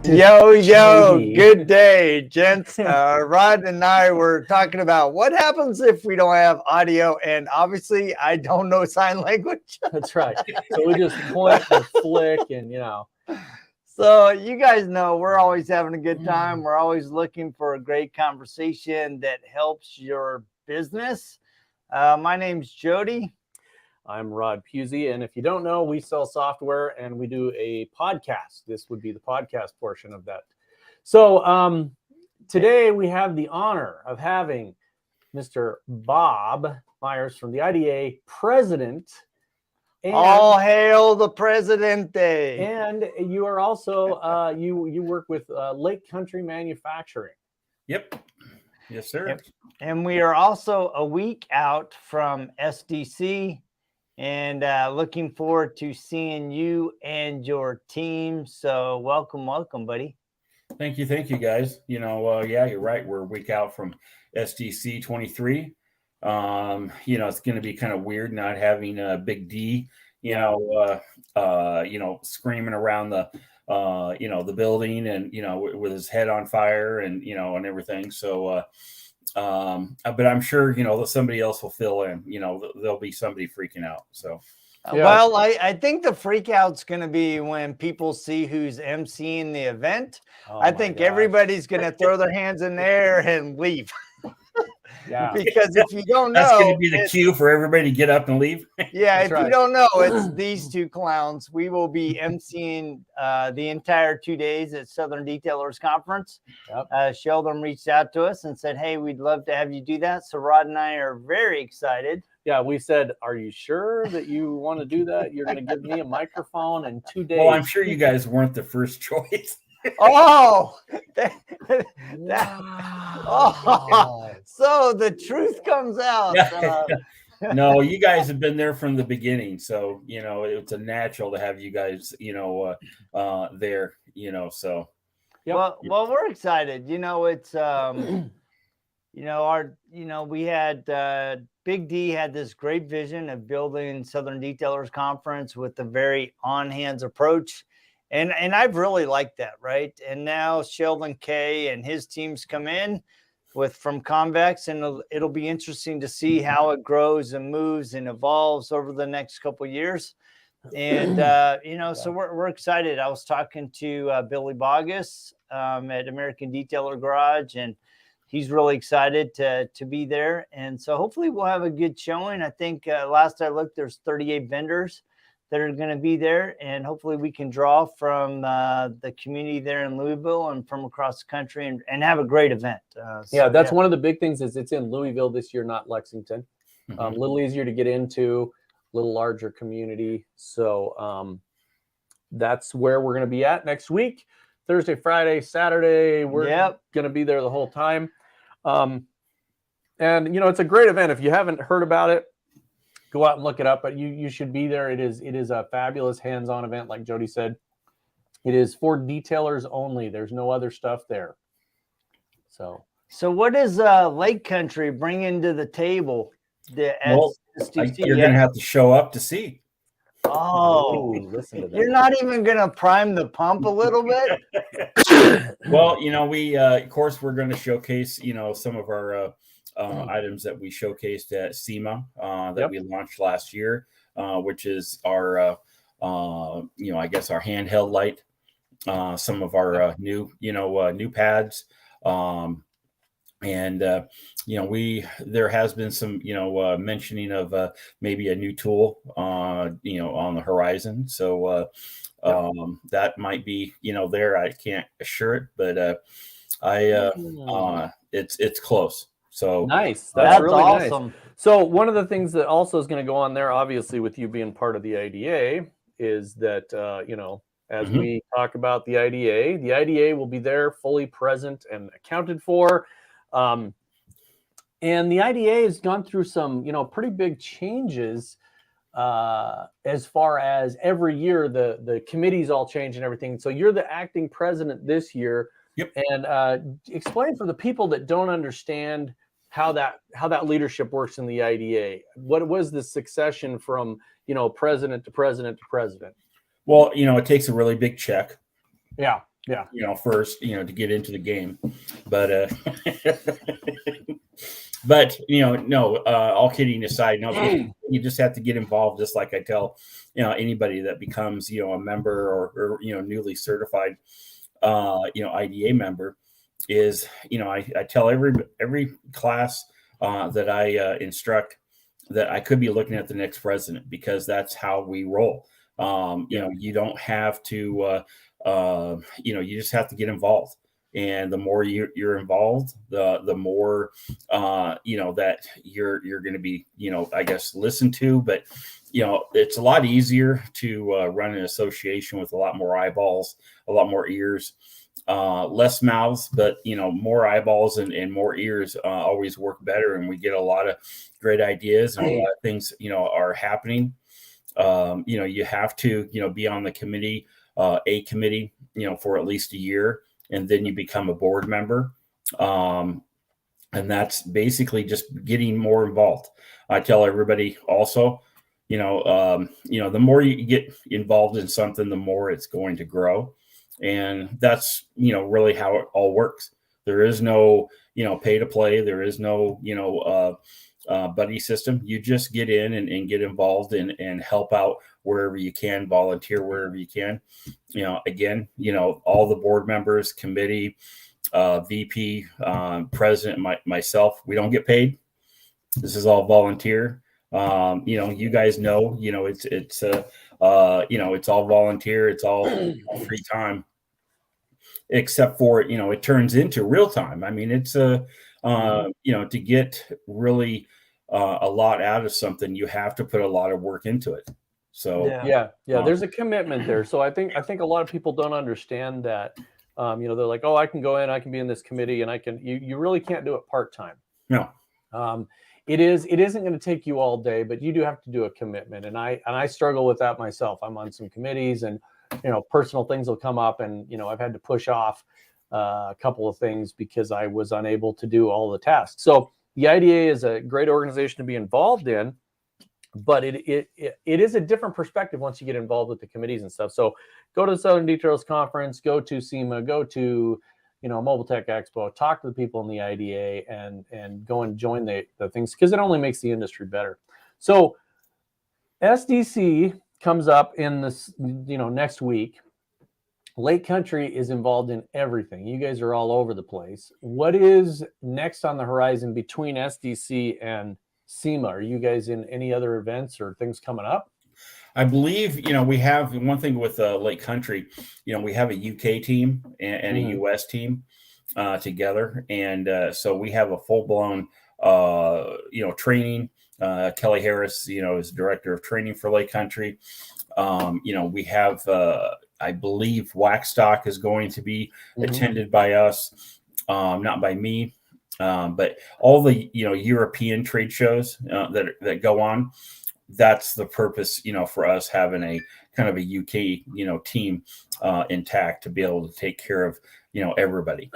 Yo, good day, gents. Rod and I were talking about what happens if we don't have audio, and obviously I don't know sign language. That's right. So we just point and flick and, So you guys know we're always having a good time. We're always looking for a great conversation that helps your business. My name's Jody. I'm Rod Pusey, and if you don't know, we sell software and we do a podcast. This would be the podcast portion of that. So today we have the honor of having Mr. Bob Myers from the IDA, president. And, all hail the Presidente. And you are also, you work with Lake Country Manufacturing. Yep. Yes, sir. Yep. And we are also a week out from SDC. And looking forward to seeing you and your team. So welcome, buddy. Thank you, guys. Yeah, you're right. We're a week out from SDC 23. It's going to be kind of weird not having Big D, screaming around the, the building and, with his head on fire and, and everything. So, but I'm sure, that somebody else will fill in, there'll be somebody freaking out. So, well, I think the freak out's going to be when people see who's emceeing the event. I think everybody's going to throw their hands in the air and leave. Yeah, because if you don't know, that's going to be the cue for everybody to get up and leave. Yeah, if you don't know, it's these two clowns. We will be emceeing the entire 2 days at Southern Detailers Conference. Yep. Sheldon reached out to us and said, "Hey, we'd love to have you do that." So Rod and I are very excited. Yeah, we said, "Are you sure that you want to do that? You're going to give me a microphone in 2 days." Well, I'm sure you guys weren't the first choice. Oh, wow. So the truth comes out. No, you guys have been there from the beginning, so it's a natural to have you guys, there, So. Yep. Well, we're excited. It's we had Big D had this great vision of building Southern Detailers Conference with a very on-hands approach. And I've really liked that, right? And now Sheldon K and his teams come in from Convex, and it'll be interesting to see how it grows and moves and evolves over the next couple of years. And so we're excited. I was talking to Billy Bogus at American Detailer Garage, and he's really excited to be there. And so hopefully we'll have a good showing. I think last I looked, there's 38 vendors that are going to be there, and hopefully we can draw from the community there in Louisville and from across the country and have a great event. That's one of the big things is it's in Louisville this year, not Lexington. Mm-hmm. A little easier to get into, a little larger community. So that's where we're going to be at next week. Thursday, Friday, Saturday. We're going to be there the whole time. And it's a great event. If you haven't heard about it, go out and look it up, but you should be there. It is a fabulous hands-on event, like Jody said. It is for detailers only. There's no other stuff there. So what does Lake Country bring to the table? You're going to have to show up to see. Oh, listen to that. You're not even going to prime the pump a little bit? Well, we, of course, we're going to showcase, some of our items that we showcased at SEMA that we launched last year, which is our, I guess our handheld light, some of our new pads. There has been some, mentioning of maybe a new tool, on the horizon. So that might be, there. I can't assure it, but it's close. So nice. That's really awesome. Nice. So one of the things that also is going to go on there, obviously, with you being part of the IDA, is that as we talk about the IDA will be there, fully present and accounted for. And the IDA has gone through some, pretty big changes as far as every year the committees all change and everything. So you're the acting president this year. Yep. And explain for the people that don't understand how that leadership works in the IDA. What was the succession from, president to president to president? Well, it takes a really big check. Yeah. first, to get into the game. But but no, all kidding aside, no, you just have to get involved. Just like I tell anybody that becomes a member or newly certified IDA member is I tell every class that I instruct that I could be looking at the next president, because that's how we roll. You don't have to you just have to get involved. And the more you're involved, the more that you're going to be I guess listened to. But it's a lot easier to run an association with a lot more eyeballs, a lot more ears, less mouths, but more eyeballs and more ears always work better. And we get a lot of great ideas, and a lot of things are happening. You have to be on the committee, a committee for at least a year, and then you become a board member. And that's basically just getting more involved. I tell everybody also, the more you get involved in something, the more it's going to grow. And that's, really how it all works. There is no, pay to play. There is no, buddy system. You just get in and get involved and help out wherever you can, volunteer wherever you can. Again, all the board members, committee, VP, president, myself, we don't get paid. This is all volunteer. You guys know, it's all volunteer. It's all free time, except for, it turns into real time. I mean, it's to get really a lot out of something, you have to put a lot of work into it. So yeah, there's a commitment there. So I think a lot of people don't understand that. They're like, oh, I can go in, I can be in this committee, and I can. You really can't do it part-time. No. It isn't going to take you all day, but you do have to do a commitment. And I struggle with that myself. I'm on some committees, and personal things will come up, and I've had to push off a couple of things because I was unable to do all the tasks. So the IDA is a great organization to be involved in, but it is a different perspective once you get involved with the committees and stuff. So go to the Southern Detailers Conference, go to SEMA, go to Mobile Tech Expo, talk to the people in the IDA, and go and join the things, because it only makes the industry better. So SDC comes up in this next week. Lake Country is involved in everything. You guys are all over the place. What is next on the horizon between SDC and SEMA? Are you guys in any other events or things coming up? I believe, we have one thing with Lake Country, we have a UK team and a US team together. And so we have a full-blown, training. Kelly Harris, is director of training for Lake Country. We have, I believe, Waxstock is going to be attended by us, not by me, but all the, European trade shows that go on. That's the purpose, for us having a kind of a UK, team intact to be able to take care of, everybody.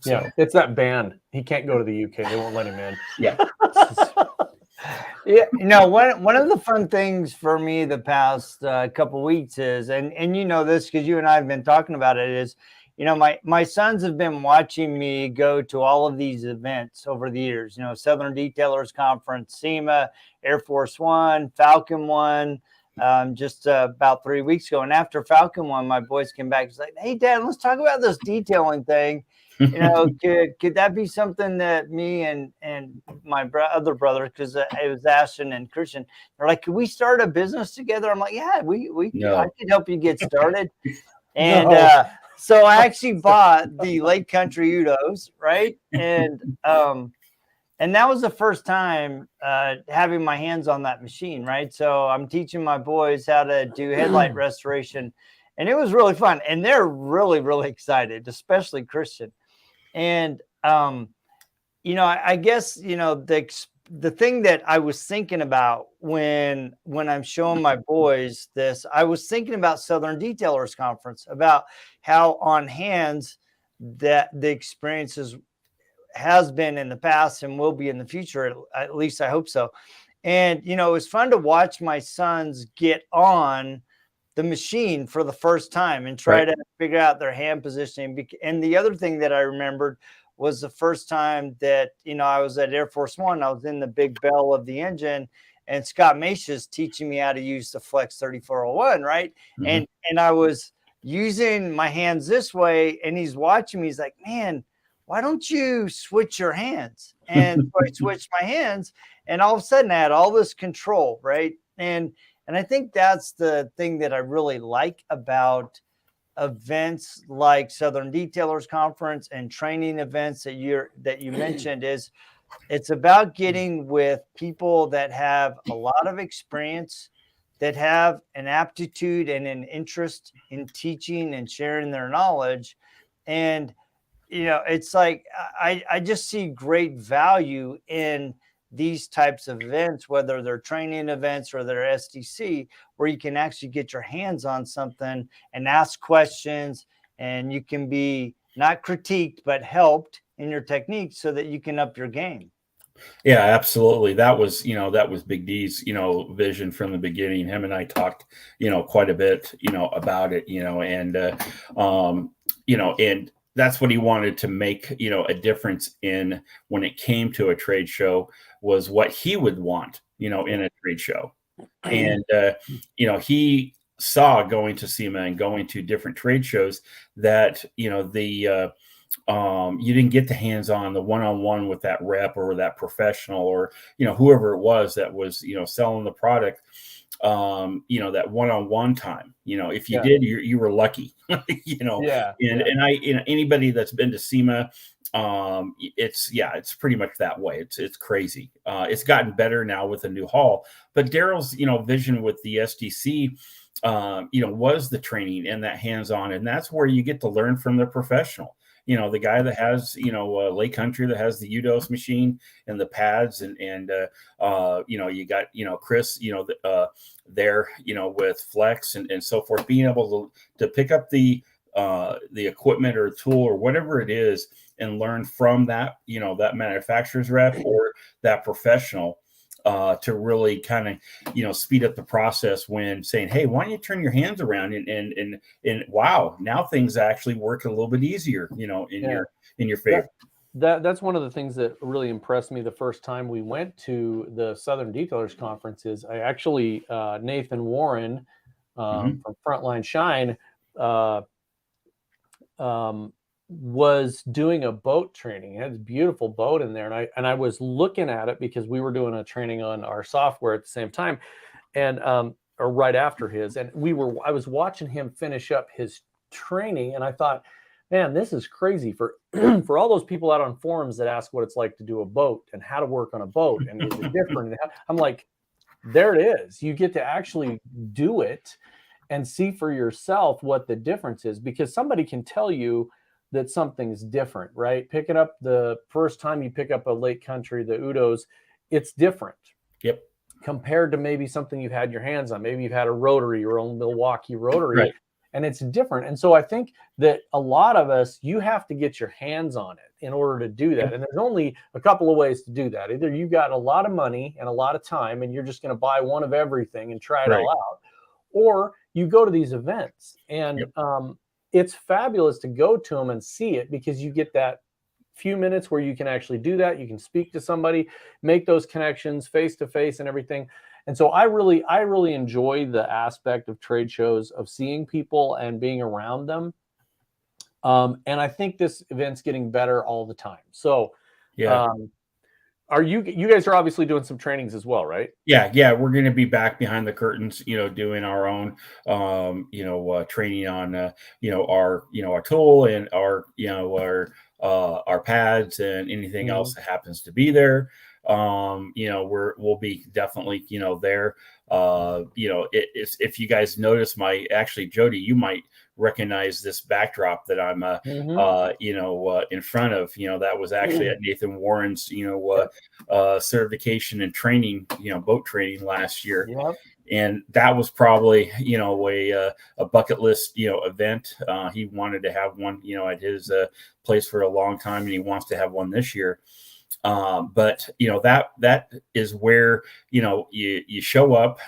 So. Yeah, it's that ban. He can't go to the UK. They won't let him in. Yeah. Yeah, one of the fun things for me the past couple of weeks is, and this because you and I have been talking about it, is, my sons have been watching me go to all of these events over the years. Southern Detailers Conference, SEMA, Air Force One, Falcon One, just about 3 weeks ago. And after Falcon One, my boys came back. It's like, hey, Dad, let's talk about this detailing thing. Could that be something that me and my other brother, because it was Ashton and Christian, they're like, could we start a business together? I'm like, yeah, I could help you get started. And so I actually bought the Lake Country Udos, right? And that was the first time having my hands on that machine, right? So I'm teaching my boys how to do headlight restoration, and it was really fun. And they're really, really excited, especially Christian. And, I guess, the thing that I was thinking about when I'm showing my boys this, I was thinking about Southern Detailers Conference, about how on hands that the experiences has been in the past and will be in the future. At least I hope so. And, it was fun to watch my sons get on the machine for the first time and try to figure out their hand positioning. And the other thing that I remembered was the first time that, I was at Air Force One, I was in the big bell of the engine, and Scott Macia's teaching me how to use the Flex 3401, right? And I was using my hands this way, and he's watching me. He's like, man, why don't you switch your hands? And so I switched my hands, and all of a sudden I had all this control, right? And I think that's the thing that I really like about events like Southern Detailers Conference and training events that you mentioned, is it's about getting with people that have a lot of experience, that have an aptitude and an interest in teaching and sharing their knowledge. And it's like I just see great value in these types of events, whether they're training events or they're SDC, where you can actually get your hands on something and ask questions, and you can be not critiqued, but helped in your technique so that you can up your game. Yeah, absolutely. That was Big D's, vision from the beginning. Him and I talked, quite a bit, about it, and, and that's what he wanted to make, a difference in when it came to a trade show, was what he would want, in a trade show. And, he saw going to SEMA and going to different trade shows that, you didn't get the hands-on, the one-on-one with that rep or that professional, or, whoever it was that was, selling the product, that one-on-one time, if you did, you were lucky, and anybody that's been to SEMA, it's pretty much that way. It's crazy. It's gotten better now with a new hall, but Daryl's, vision with the SDC, was the training and that hands-on, and that's where you get to learn from the professional. The guy that has, Lake Country, that has the UDOS machine and the pads, and you got, Chris, there, with Flex and so forth, being able to pick up the equipment or tool or whatever it is and learn from that, that manufacturer's rep or that professional, to really kind of, speed up the process when saying, hey, why don't you turn your hands around, and wow, now things actually work a little bit easier, in your favor. That's one of the things that really impressed me the first time we went to the Southern Detailers Conference. Is I actually, Nathan Warren, from Frontline Shine, was doing a boat training. He had this beautiful boat in there, and I was looking at it because we were doing a training on our software at the same time, and or right after his, and I was watching him finish up his training, and I thought, man, this is crazy for for all those people out on forums that ask what it's like to do a boat and how to work on a boat and is it different. I'm like, there it is. You get to actually do it and see for yourself what the difference is, because somebody can tell you that something's different, right? Picking up the first time you pick up a Lake Country, the Udos, it's different. Yep. Compared to maybe something you've had your hands on. Maybe you've had a rotary, your own Milwaukee rotary, right, and it's different. And so I think that a lot of us, you have to get your hands on it in order to do that. And there's only a couple of ways to do that. Either you got a lot of money and a lot of time, and you're just going to buy one of everything and try it all out, or you go to these events, and it's fabulous to go to them and see it, because you get that few minutes where you can actually do that. You can speak to somebody, make those connections face to face and everything. And so I really enjoy the aspect of trade shows, of seeing people and being around them. And I think this event's getting better all the time. So are you guys are obviously doing some trainings as well, right? Yeah. We're going to be back behind the curtains, doing our own, training on, our tool and our pads and anything else that happens to be there. We'll be definitely, there. If you guys notice Jody, you might recognize this backdrop that I'm, in front of, that was actually at Nathan Warren's, certification and training, boat training last year. Yep. And that was probably, a bucket list, event. He wanted to have one, at his place for a long time, and he wants to have one this year. But that is where you show up,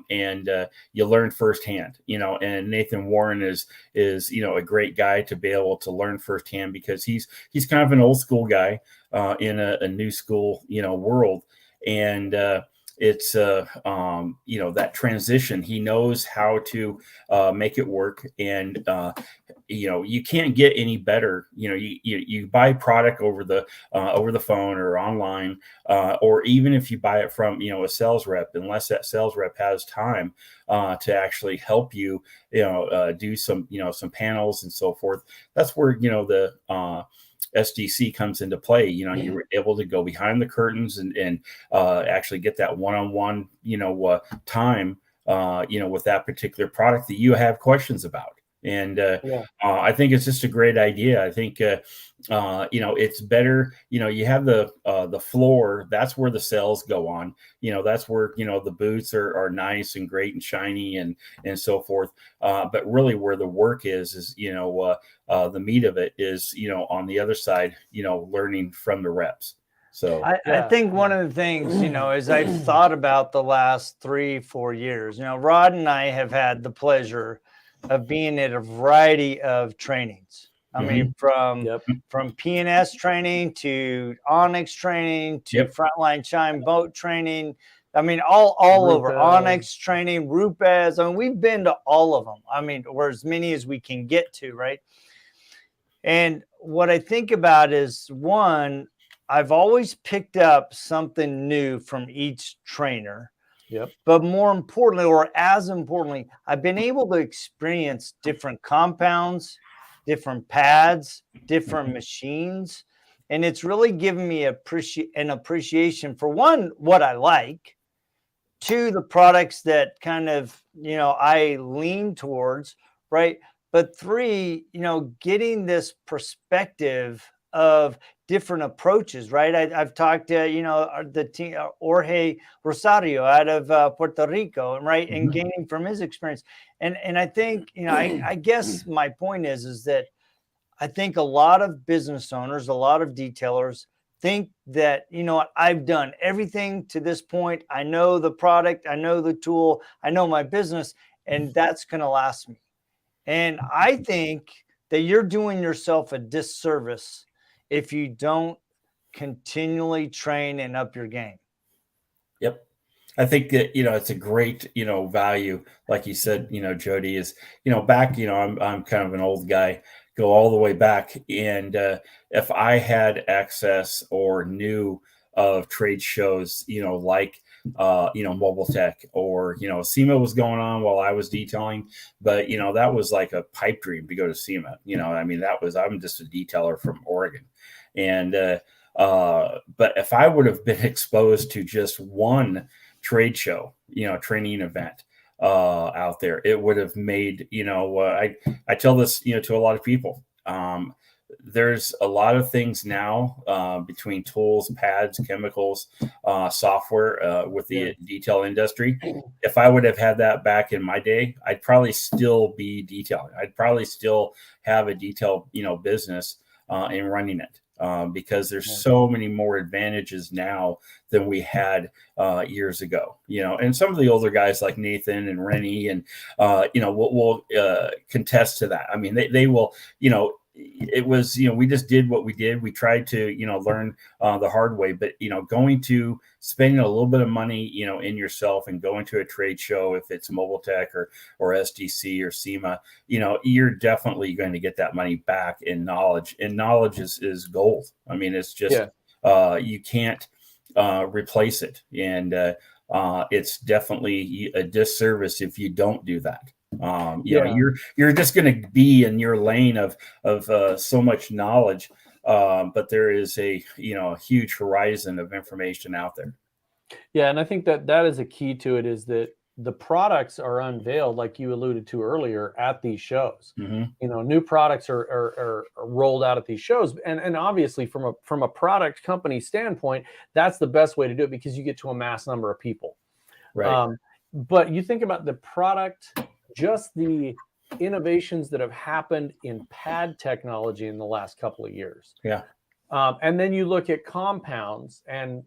and you learn firsthand. And Nathan Warren is a great guy to be able to learn firsthand, because he's kind of an old school guy in a new school world, and it's that transition. He knows how to make it work, and you can't get any better. You buy product over the phone or online, or even if you buy it from a sales rep, unless that sales rep has time to actually help you do some panels and so forth. That's where the SDC comes into play. You're able to go behind the curtains and actually get that one-on-one time with that particular product that you have questions about. And I think it's just a great idea. I think it's better. You have the floor. That's where the sales go on. That's where the booths are nice and great and shiny and so forth. But really, where the work is the meat of it is on the other side. Learning from the reps. So I think one of the things as I've thought about the last 3-4 years, Rod and I have had the pleasure of being at a variety of trainings. I mean, from PNS training to Onyx training to frontline chime boat training. I mean, all over Onyx training, Rupes. I mean, we've been to all of them. I mean, or as many as we can get to, right? And what I think about is, one, I've always picked up something new from each trainer. But more importantly, or as importantly, I've been able to experience different compounds, different pads, different machines. And it's really given me an appreciation for, one, what I like, two, the products that kind of, I lean towards, right? But three, getting this perspective of different approaches, right? I've talked to, the team, Jorge Rosario out of Puerto Rico, right? And gaining from his experience. And I think, I guess my point is that I think a lot of business owners, a lot of detailers think that, I've done everything to this point. I know the product, I know the tool, I know my business, and that's going to last me. And I think that you're doing yourself a disservice if you don't continually train and up your game. Yep. I think that, it's a great, value. Like you said, Jody, is, back, I'm kind of an old guy, go all the way back. And if I had access or knew of trade shows, like, Mobile Tech, or, SEMA was going on while I was detailing, but, that was like a pipe dream to go to SEMA. I mean, I'm just a detailer from Oregon. And, but if I would have been exposed to just one trade show, training event out there, it would have made, I tell this, to a lot of people. There's a lot of things now between tools, pads, chemicals, software with the detail industry. If I would have had that back in my day, I'd probably still be detailing. I'd probably still have a detail, business and running it. Because there's so many more advantages now than we had years ago, and some of the older guys like Nathan and Rennie and, will contest to that. I mean, they will, it was, we just did what we did. We tried to, learn the hard way, but, going to spending a little bit of money, in yourself and going to a trade show, if it's Mobile Tech or SDC or SEMA, you're definitely going to get that money back in knowledge, and knowledge is gold. I mean, it's just, you can't replace it. And it's definitely a disservice if you don't do that. You're just going to be in your lane of so much knowledge, but there is a huge horizon of information out there. Yeah, and I think that is a key to it, is that the products are unveiled, like you alluded to earlier, at these shows. New products are rolled out at these shows, and obviously from a product company standpoint, that's the best way to do it, because you get to a mass number of people. Right. But you think about the product, just the innovations that have happened in pad technology in the last couple of years. Yeah. And then you look at compounds and,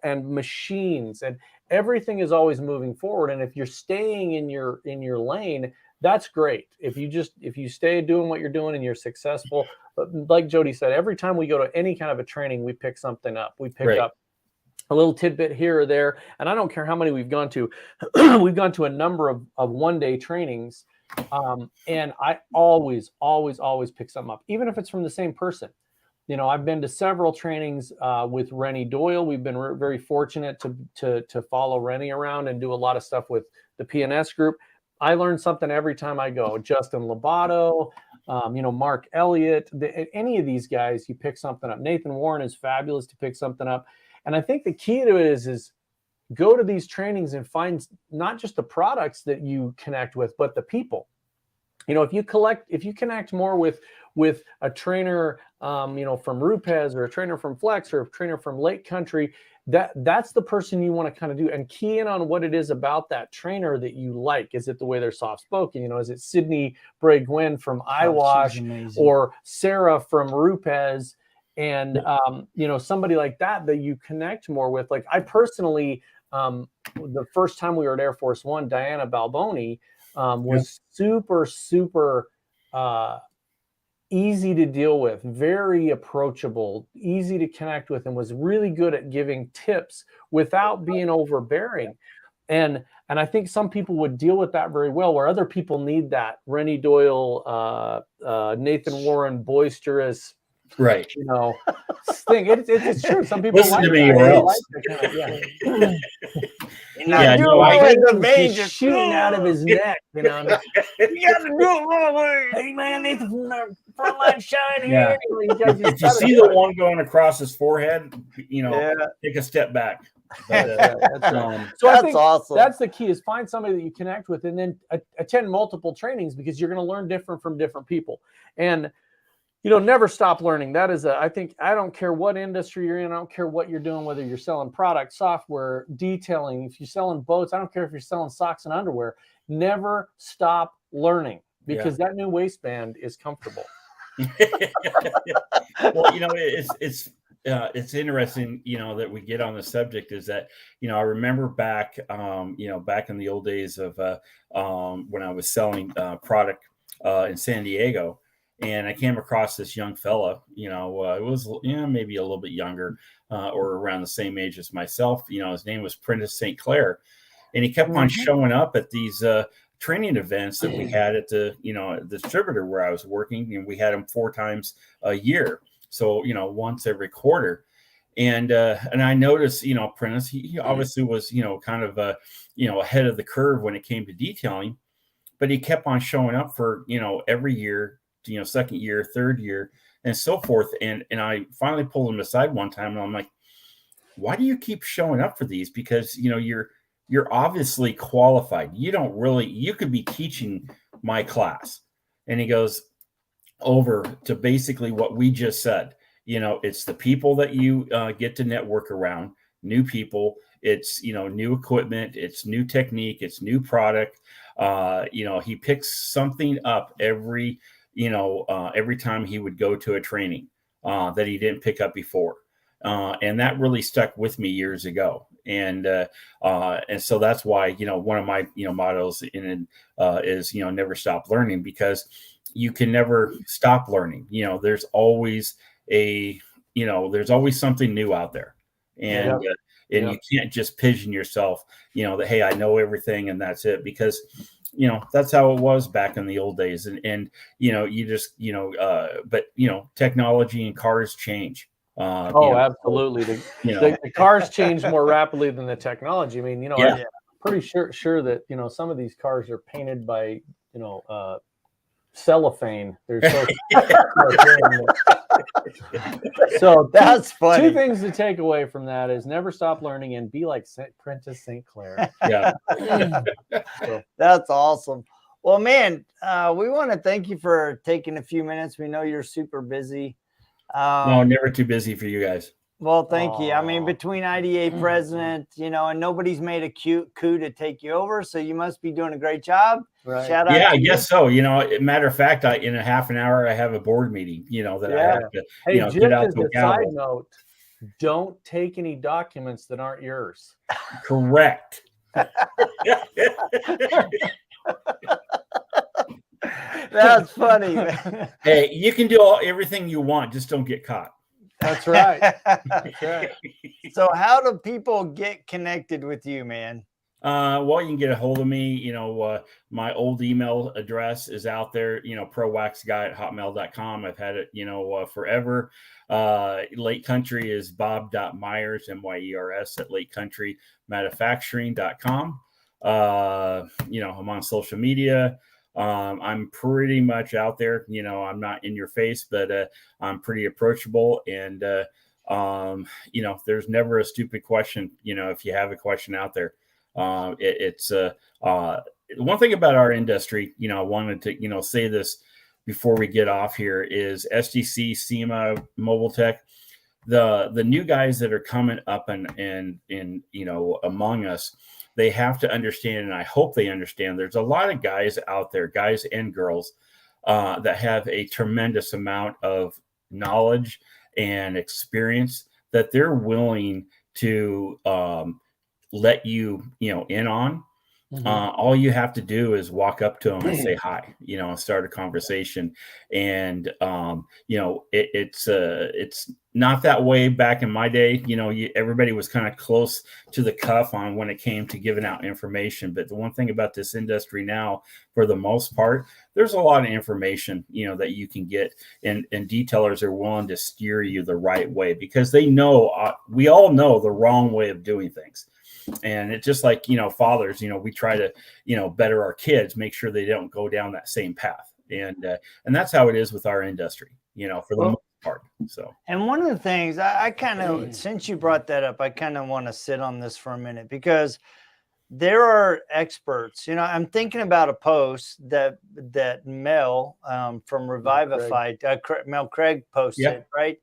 and machines, and everything is always moving forward. And if you're staying in your lane, that's great. If you stay doing what you're doing and you're successful, but like Jody said, every time we go to any kind of a training, we pick something up. We pick up a little tidbit here or there. And I don't care how many we've gone to. We've gone to a number of one-day trainings. And I always pick something up, even if it's from the same person. I've been to several trainings with Rennie Doyle. We've been very fortunate to follow Rennie around and do a lot of stuff with the PNS group. I learn something every time I go. Justin Lobato, Mark Elliott, any of these guys, you pick something up. Nathan Warren is fabulous to pick something up. And I think the key to it is go to these trainings and find not just the products that you connect with, but the people. If you connect more with a trainer, from Rupes, or a trainer from Flex, or a trainer from Lake Country, that's the person you want to kind of do, and key in on what it is about that trainer that you like. Is it the way they're soft spoken? Is it Sydney Bray Gwynn from iWash, or Sarah from Rupes? And somebody like that you connect more with. Like, I personally, the first time we were at Air Force One, Diana Balboni was super easy to deal with, very approachable, easy to connect with, and was really good at giving tips without being overbearing. And I think some people would deal with that very well, where other people need that Rennie Doyle, Nathan Warren, boisterous, right? Thing. It's true. Some people listen to me, or else. He's shooting out of his neck. You got to do it. Hey man, Nathan from the front line shine here. If you see the one going across his forehead, take a step back. That's right. So I think awesome. That's the key, is find somebody that you connect with, and then attend multiple trainings, because you're going to learn different from different people. And never stop learning. That is I don't care what industry you're in. I don't care what you're doing, whether you're selling product, software, detailing, if you're selling boats, I don't care if you're selling socks and underwear. Never stop learning, because that new waistband is comfortable. Well, it's interesting, that we get on the subject, is that, I remember back in the old days of when I was selling product in San Diego. And I came across this young fella, it was maybe a little bit younger or around the same age as myself. His name was Prentice St. Clair. And he kept on showing up at these training events that we had at the distributor where I was working. And we had him 4 times a year. So, once every quarter. And I noticed, Prentice, he obviously was, kind of, ahead of the curve when it came to detailing. But he kept on showing up for, every year, second year, third year, and so forth. And I finally pulled him aside one time, and I'm like, why do you keep showing up for these? Because, you're obviously qualified. You could be teaching my class. And he goes over to basically what we just said. It's the people that you get to network around, new people. It's, new equipment, it's new technique, it's new product. He picks something up every time he would go to a training that he didn't pick up before. And that really stuck with me years ago. And so that's why, one of my, mottos is, never stop learning, because you can never stop learning. There's always there's always something new out there. And, you can't just pigeon yourself, that, hey, I know everything and that's it, because that's how it was back in the old days. And you just, but, technology and cars change. Absolutely. The cars change more rapidly than the technology. I mean, I'm pretty sure that, some of these cars are painted by, cellophane. So that's funny. 2 things to take away from that is never stop learning and be like Prentice St. Clair. Yeah. So, that's awesome. Well, man, we want to thank you for taking a few minutes. We know you're super busy. No, never too busy for you guys. Well, thank you. I mean, between IDA president, and nobody's made a coup to take you over, so you must be doing a great job. Right. Shout out yeah, to I guess so. Matter of fact, in a half an hour, I have a board meeting, that I have to, just get out as to a side note, don't take any documents that aren't yours. Correct. That's funny, man. Hey, you can do everything you want, just don't get caught. That's right. That's right. So how do people get connected with you, man? Well, you can get a hold of me. My old email address is out there, prowaxguy@hotmail.com. I've had it, forever. Lake Country is bob.myers, MYERS at lakecountrymanufacturing.com. I'm on social media. I'm pretty much out there. I'm not in your face, but I'm pretty approachable. And, there's never a stupid question, if you have a question out there. One thing about our industry, I wanted to, say this before we get off here, is SDC, SEMA, Mobile Tech, the new guys that are coming up and among us, they have to understand, and I hope they understand, there's a lot of guys out there, guys and girls, that have a tremendous amount of knowledge and experience that they're willing to let you, in on. Mm-hmm. All you have to do is walk up to them and say hi, and start a conversation. And, it's not that way back in my day. Everybody was kind of close to the cuff on when it came to giving out information. But the one thing about this industry now, for the most part, there's a lot of information, that you can get, and detailers are willing to steer you the right way, because they know, we all know the wrong way of doing things. And it's just like, fathers, we try to, better our kids, make sure they don't go down that same path. And that's how it is with our industry, for the most part. So, and one of the things I kind of, since you brought that up, I kind of want to sit on this for a minute, because there are experts, I'm thinking about a post that Mel from Revivify, Mel Craig posted, right?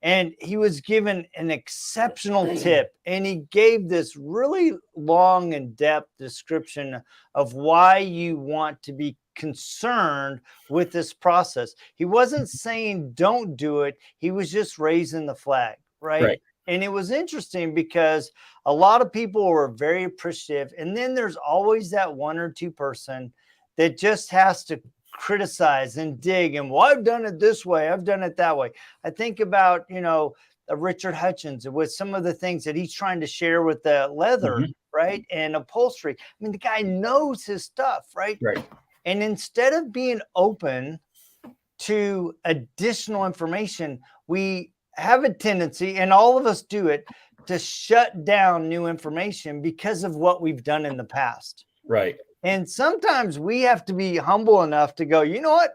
And he was given an exceptional tip, and he gave this really long and depth description of why you want to be concerned with this process. He wasn't saying don't do it. He was just raising the flag, right? And it was interesting because a lot of people were very appreciative. And then there's always that one or two person that just has to criticize and dig, and well, I've done it this way, I've done it that way. I think about Richard Hutchins with some of the things that he's trying to share with the leather, right, and upholstery. I mean, the guy knows his stuff, right? And instead of being open to additional information, we have a tendency, and all of us do it, to shut down new information because of what we've done in the past. And sometimes we have to be humble enough to go, you know what?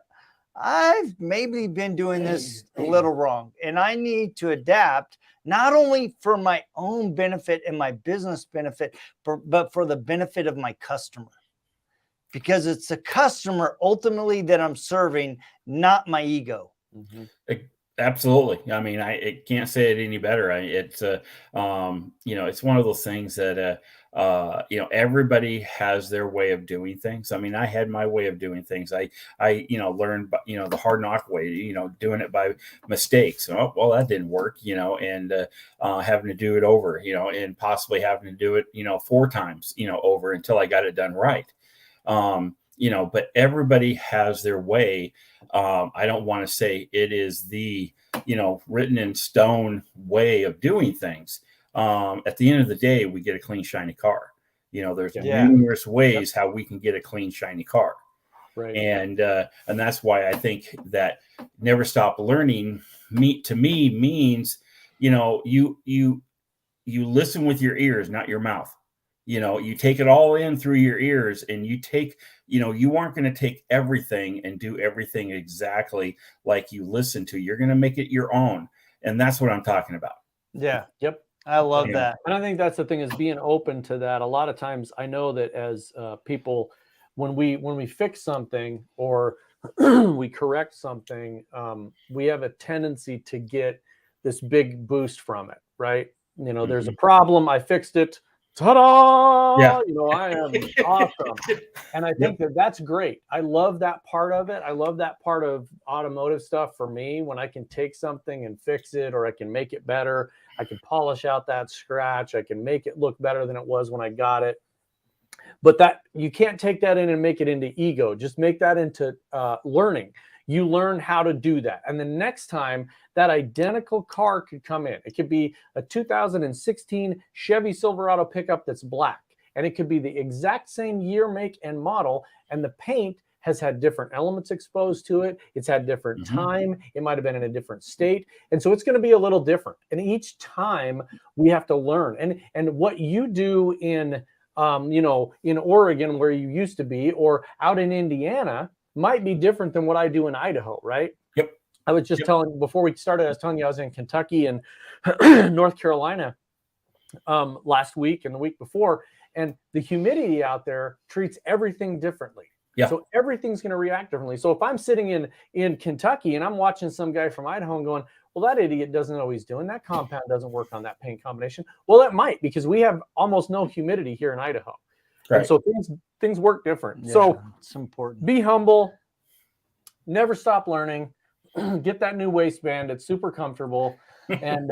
I've maybe been doing this a little wrong, and I need to adapt, not only for my own benefit and my business benefit, but for the benefit of my customer. Because it's the customer ultimately that I'm serving, not my ego. Absolutely. I mean, I can't say it any better. It's one of those things that, everybody has their way of doing things. I mean, I had my way of doing things. I learned, the hard knock way, doing it by mistakes. Oh, well, that didn't work, and having to do it over, and possibly having to do it, 4 times, over until I got it done right. But everybody has their way. I don't want to say it is the, written in stone way of doing things. At the end of the day, we get a clean, shiny car. There's numerous ways how we can get a clean, shiny car. And that's why I think that never stop learning to me means, you listen with your ears, not your mouth. You take it all in through your ears, and you take, you aren't going to take everything and do everything exactly like you listen to. You're going to make it your own. And that's what I'm talking about. I love that. And I think that's the thing, is being open to that. A lot of times I know that as people, when we fix something or we correct something, we have a tendency to get this big boost from it, right? You know, there's a problem, I fixed it. Ta-da! Yeah. You know, I am awesome. And I think that's great. I love that part of it. I love that part of automotive stuff for me, when I can take something and fix it, or I can make it better. I can polish out that scratch. I can make it look better than it was when I got it. But that, you can't take that in and make it into ego. Just make that into learning. You learn how to do that. And the next time that identical car could come in, it could be a 2016 Chevy Silverado pickup that's black. And it could be the exact same year, make, and model. And the paint has had different elements exposed to it. It's had different time. It might have been in a different state. And so it's going to be a little different. And each time we have to learn. And what you do in, you know, in Oregon, where you used to be, or out in Indiana, might be different than what I do in Idaho, right? Yep. I was just telling, before we started, I was telling you I was in Kentucky and North Carolina last week and the week before, and the humidity out there treats everything differently. Yeah. So everything's going to react differently. So if I'm sitting in Kentucky and I'm watching some guy from Idaho and going, well, that idiot doesn't know what he's doing. That compound doesn't work on that paint combination. Well, it might, because we have almost no humidity here in Idaho. Right. And so things work different. Yeah, so it's important. Be humble. Never stop learning. Get that new waistband. It's super comfortable. And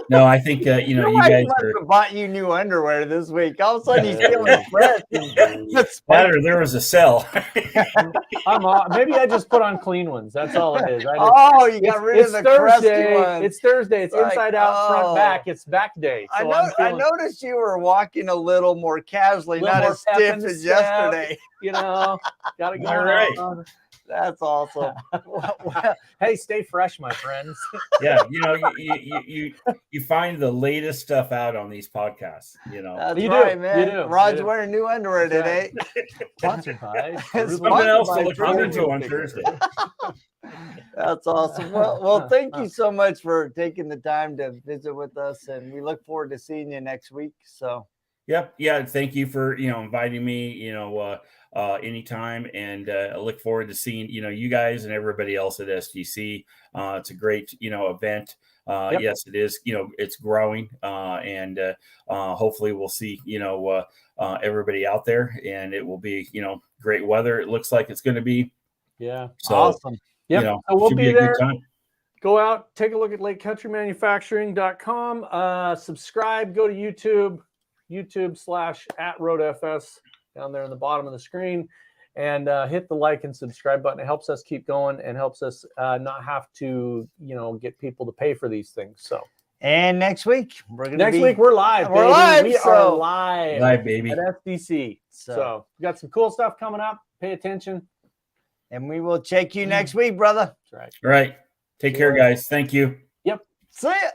no, I think you know, you guys have bought you new underwear this week. All of a sudden, he's feeling fresh. Better, there was a sale. Maybe I just put on clean ones. That's all it is. You got rid of the crusty ones. It's Thursday. It's inside out, front, back. It's back day. So I noticed you were walking a little more casually, not as stiff as yesterday. You know, gotta go. All right. That's awesome. Well, hey, stay fresh, my friends. Yeah, you know, you find the latest stuff out on these podcasts. You know, that's right, man. You do. Rod's wearing new underwear today. Sponsored by something else to look forward to on Thursday. That's awesome. Well, thank you so much for taking the time to visit with us, and we look forward to seeing you next week. So. Yep. Yeah. Thank you for, inviting me, anytime. And I look forward to seeing, you guys and everybody else at SDC. It's a great, event. Yes, it is. It's growing. And hopefully we'll see, everybody out there, and it will be, great weather. It looks like it's going to be. Yeah. So, awesome. Yeah. So we'll be there. Good time. Go out, take a look at lakecountrymanufacturing.com. Subscribe, go to YouTube/@RoadFS down there in the bottom of the screen, and hit the like and subscribe button. It helps us keep going and helps us not have to, get people to pay for these things. So, and next week we're live. We're live. We are live, baby, at SDC. So we got some cool stuff coming up. Pay attention, and we will check you next week, brother. That's right. All right. Take care, guys. Thank you. Yep. See ya.